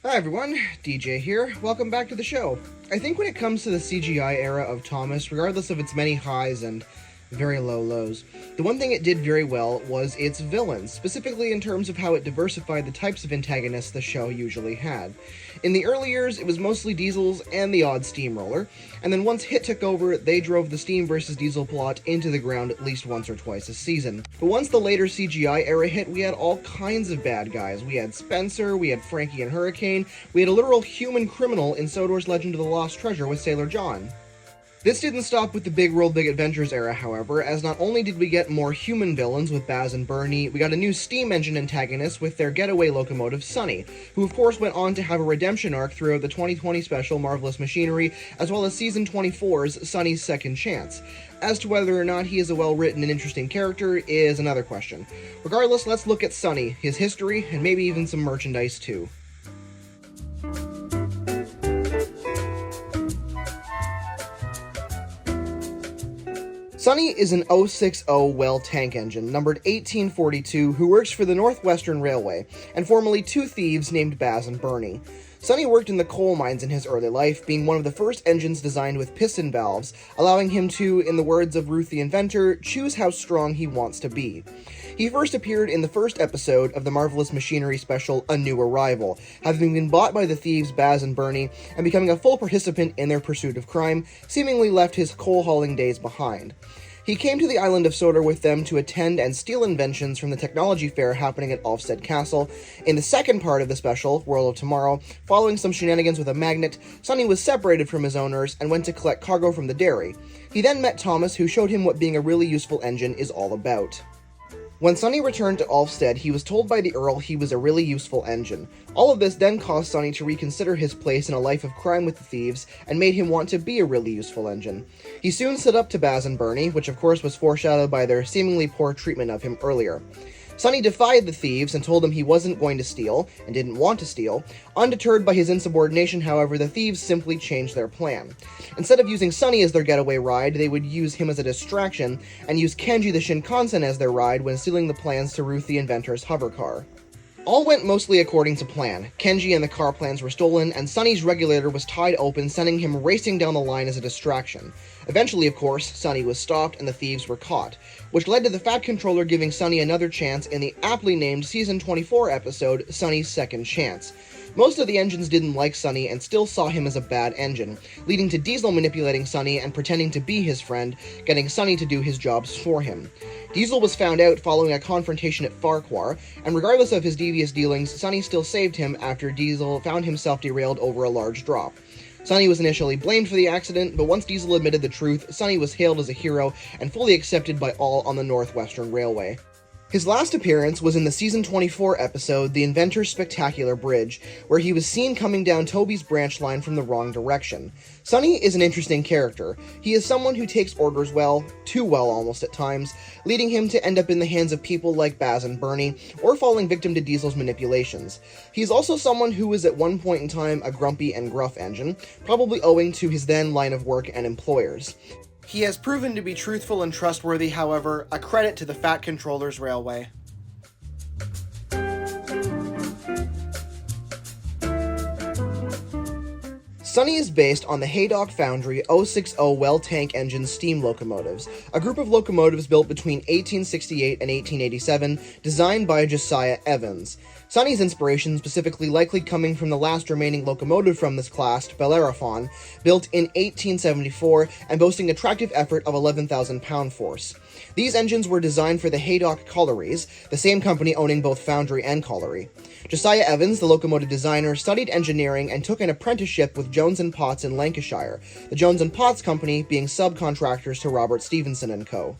Hi everyone, DJ here. Welcome back to the show. I think when it comes to the CGI era of Thomas, regardless of its many highs and very low lows, the one thing it did very well was its villains, specifically in terms of how it diversified the types of antagonists the show usually had. In the early years, it was mostly Diesels and the odd steamroller, and then once Hit took over, they drove the Steam versus Diesel plot into the ground at least once or twice a season. But once the later CGI era hit, we had all kinds of bad guys. We had Spencer, we had Frankie and Hurricane, we had a literal human criminal in Sodor's Legend of the Lost Treasure with Sailor John. This didn't stop with the Big World Big Adventures era, however, as not only did we get more human villains with Baz and Bernie, we got a new steam engine antagonist with their getaway locomotive Sonny, who of course went on to have a redemption arc throughout the 2020 special Marvellous Machinery, as well as Season 24's Sonny's Second Chance. As to whether or not he is a well-written and interesting character is another question. Regardless, let's look at Sonny, his history, and maybe even some merchandise too. Sonny is an 060 well tank engine, numbered 1842, who works for the Northwestern Railway, and formerly two thieves named Baz and Bernie. Sonny worked in the coal mines in his early life, being one of the first engines designed with piston valves, allowing him to, in the words of Ruth the Inventor, choose how strong he wants to be. He first appeared in the first episode of the Marvellous Machinery special, A New Arrival, having been bought by the thieves Baz and Bernie, and becoming a full participant in their pursuit of crime, seemingly left his coal-hauling days behind. He came to the island of Sodor with them to attend and steal inventions from the technology fair happening at Ulfstead Castle. In the second part of the special, World of Tomorrow, following some shenanigans with a magnet, Sonny was separated from his owners and went to collect cargo from the dairy. He then met Thomas, who showed him what being a really useful engine is all about. When Sonny returned to Ulfstead, he was told by the Earl he was a really useful engine. All of this then caused Sonny to reconsider his place in a life of crime with the thieves, and made him want to be a really useful engine. He soon stood up to Baz and Bernie, which of course was foreshadowed by their seemingly poor treatment of him earlier. Sonny defied the thieves and told them he wasn't going to steal, and didn't want to steal. Undeterred by his insubordination, however, the thieves simply changed their plan. Instead of using Sonny as their getaway ride, they would use him as a distraction, and use Kenji the Shinkansen as their ride when stealing the plans to Ruth the Inventor's hover car. All went mostly according to plan. Kenji and the car plans were stolen, and Sonny's regulator was tied open, sending him racing down the line as a distraction. Eventually, of course, Sonny was stopped and the thieves were caught, which led to the Fat Controller giving Sonny another chance in the aptly named Season 24 episode, Sonny's Second Chance. Most of the engines didn't like Sonny and still saw him as a bad engine, leading to Diesel manipulating Sonny and pretending to be his friend, getting Sonny to do his jobs for him. Diesel was found out following a confrontation at Farquhar, and regardless of his devious dealings, Sonny still saved him after Diesel found himself derailed over a large drop. Sonny was initially blamed for the accident, but once Diesel admitted the truth, Sonny was hailed as a hero and fully accepted by all on the Northwestern Railway. His last appearance was in the Season 24 episode, The Inventor's Spectacular Bridge, where he was seen coming down Toby's branch line from the wrong direction. Sonny is an interesting character. He is someone who takes orders well, too well almost at times, leading him to end up in the hands of people like Baz and Bernie, or falling victim to Diesel's manipulations. He is also someone who was at one point in time a grumpy and gruff engine, probably owing to his then line of work and employers. He has proven to be truthful and trustworthy, however, a credit to the Fat Controller's Railway. Sonny is based on the Haydock Foundry 060 well tank engine steam locomotives, a group of locomotives built between 1868 and 1887, designed by Josiah Evans. Sonny's inspiration specifically likely coming from the last remaining locomotive from this class, Bellerophon, built in 1874 and boasting a tractive effort of 11,000 pound-force. These engines were designed for the Haydock Collieries, the same company owning both foundry and colliery. Josiah Evans, the locomotive designer, studied engineering and took an apprenticeship with Jones and Potts in Lancashire, the Jones and Potts company being subcontractors to Robert Stevenson & Co.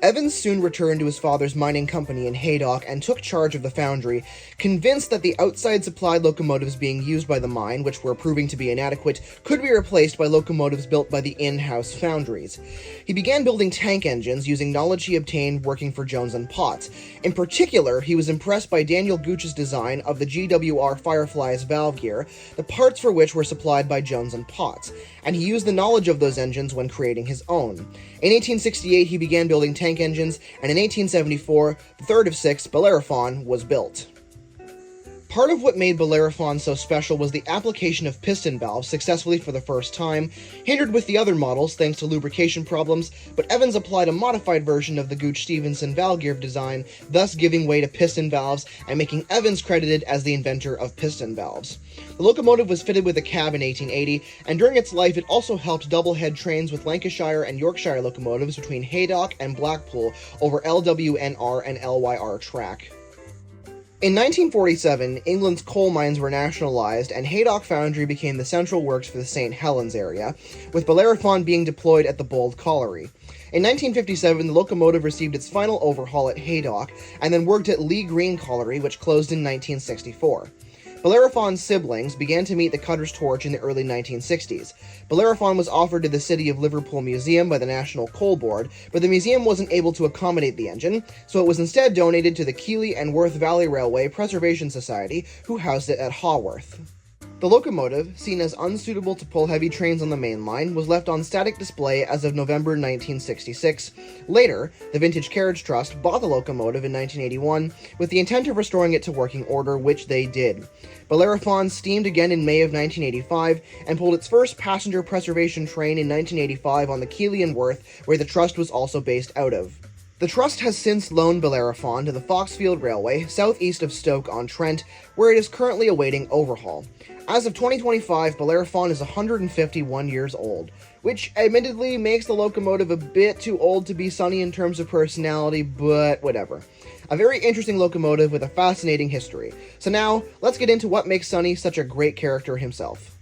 Evans soon returned to his father's mining company in Haydock and took charge of the foundry, convinced that the outside supplied locomotives being used by the mine, which were proving to be inadequate, could be replaced by locomotives built by the in-house foundries. He began building tank engines using knowledge he obtained working for Jones and Potts. In particular, he was impressed by Daniel Gooch's design of the GWR Firefly's valve gear, the parts for which were supplied by Jones and Potts, and he used the knowledge of those engines when creating his own. In 1868, he began building tank engines, and in 1874, the third of six, Bellerophon, was built. Part of what made Bellerophon so special was the application of piston valves successfully for the first time, hindered with the other models thanks to lubrication problems, but Evans applied a modified version of the Gooch-Stephenson valve gear design, thus giving way to piston valves and making Evans credited as the inventor of piston valves. The locomotive was fitted with a cab in 1880, and during its life it also helped double-head trains with Lancashire and Yorkshire locomotives between Haydock and Blackpool over LWNR and LYR track. In 1947, England's coal mines were nationalized, and Haydock Foundry became the central works for the St. Helens area, with Bellerophon being deployed at the Bold Colliery. In 1957, the locomotive received its final overhaul at Haydock, and then worked at Lee Green Colliery, which closed in 1964. Bellerophon's siblings began to meet the cutter's torch in the early 1960s. Bellerophon was offered to the City of Liverpool Museum by the National Coal Board, but the museum wasn't able to accommodate the engine, so it was instead donated to the Keighley and Worth Valley Railway Preservation Society, who housed it at Haworth. The locomotive, seen as unsuitable to pull heavy trains on the main line, was left on static display as of November 1966. Later, the Vintage Carriage Trust bought the locomotive in 1981 with the intent of restoring it to working order, which they did. Bellerophon steamed again in May of 1985 and pulled its first passenger preservation train in 1985 on the Keighley and Worth, where the Trust was also based out of. The Trust has since loaned Bellerophon to the Foxfield Railway, southeast of Stoke-on-Trent, where it is currently awaiting overhaul. As of 2025, Bellerophon is 151 years old, which admittedly makes the locomotive a bit too old to be Sonny in terms of personality, but whatever. A very interesting locomotive with a fascinating history. So now, let's get into what makes Sonny such a great character himself.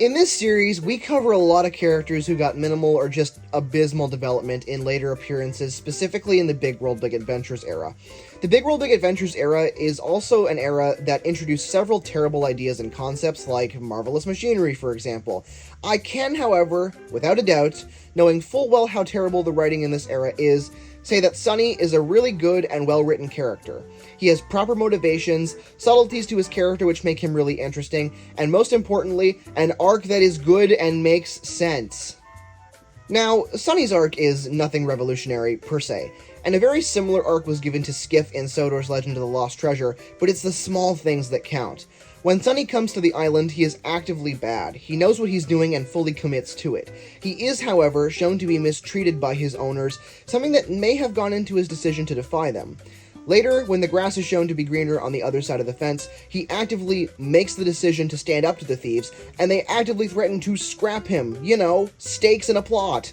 In this series, we cover a lot of characters who got minimal or just abysmal development in later appearances, specifically in the Big World Big Adventures era. The Big World Big Adventures era is also an era that introduced several terrible ideas and concepts, like Marvellous machinery, for example. I can, however, without a doubt, knowing full well how terrible the writing in this era is, say that Sonny is a really good and well-written character. He has proper motivations, subtleties to his character which make him really interesting, and most importantly, an arc that is good and makes sense. Now, Sonny's arc is nothing revolutionary, per se, and a very similar arc was given to Skiff in Sodor's Legend of the Lost Treasure, but it's the small things that count. When Sonny comes to the island, he is actively bad. He knows what he's doing and fully commits to it. He is, however, shown to be mistreated by his owners, something that may have gone into his decision to defy them. Later, when the grass is shown to be greener on the other side of the fence, he actively makes the decision to stand up to the thieves, and they actively threaten to scrap him. You know, stakes in a plot.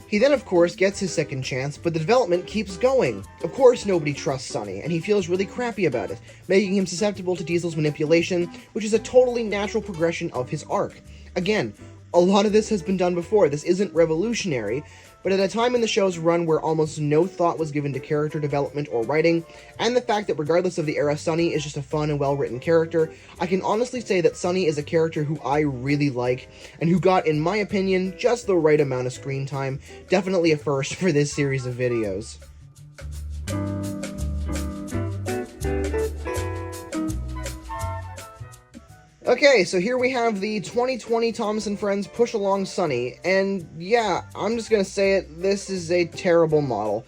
He then, of course, gets his second chance, but the development keeps going. Of course, nobody trusts Sonny, and he feels really crappy about it, making him susceptible to Diesel's manipulation, which is a totally natural progression of his arc. Again, a lot of this has been done before. This isn't revolutionary, but at a time in the show's run where almost no thought was given to character development or writing, and the fact that regardless of the era, Sonny is just a fun and well-written character, I can honestly say that Sonny is a character who I really like, and who got, in my opinion, just the right amount of screen time. Definitely a first for this series of videos. Okay, so here we have the 2020 Thomas & Friends Push Along Sonny, and yeah, I'm just gonna say it, this is a terrible model.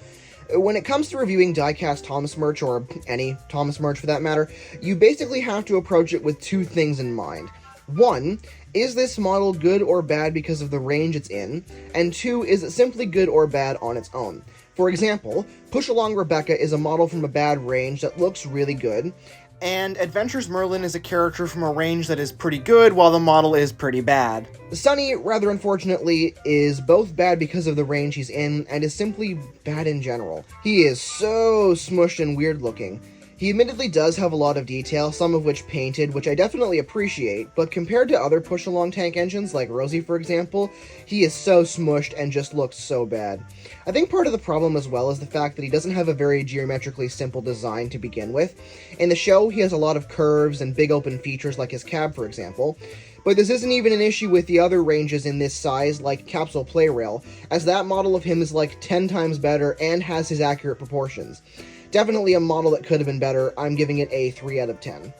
When it comes to reviewing die-cast Thomas merch, or any Thomas merch for that matter, you basically have to approach it with two things in mind. One, is this model good or bad because of the range it's in? And two, is it simply good or bad on its own? For example, Push Along Rebecca is a model from a bad range that looks really good, and Adventures Merlin is a character from a range that is pretty good, while the model is pretty bad. Sonny, rather unfortunately, is both bad because of the range he's in, and is simply bad in general. He is so smushed and weird looking. He admittedly does have a lot of detail, some of which painted, which I definitely appreciate, but compared to other push-along tank engines, like Rosie for example, he is so smushed and just looks so bad. I think part of the problem as well is the fact that he doesn't have a very geometrically simple design to begin with. In the show, he has a lot of curves and big open features like his cab for example, but this isn't even an issue with the other ranges in this size, like Capsule Playrail, as that model of him is like 10 times better and has his accurate proportions. Definitely a model that could have been better. I'm giving it a 3 out of 10.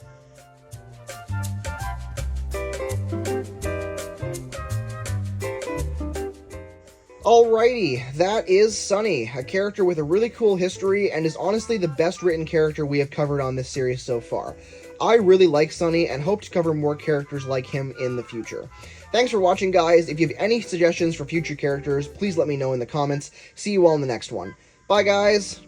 Alrighty, that is Sonny, a character with a really cool history and is honestly the best written character we have covered on this series so far. I really like Sonny and hope to cover more characters like him in the future. Thanks for watching, guys. If you have any suggestions for future characters, please let me know in the comments. See you all in the next one. Bye, guys!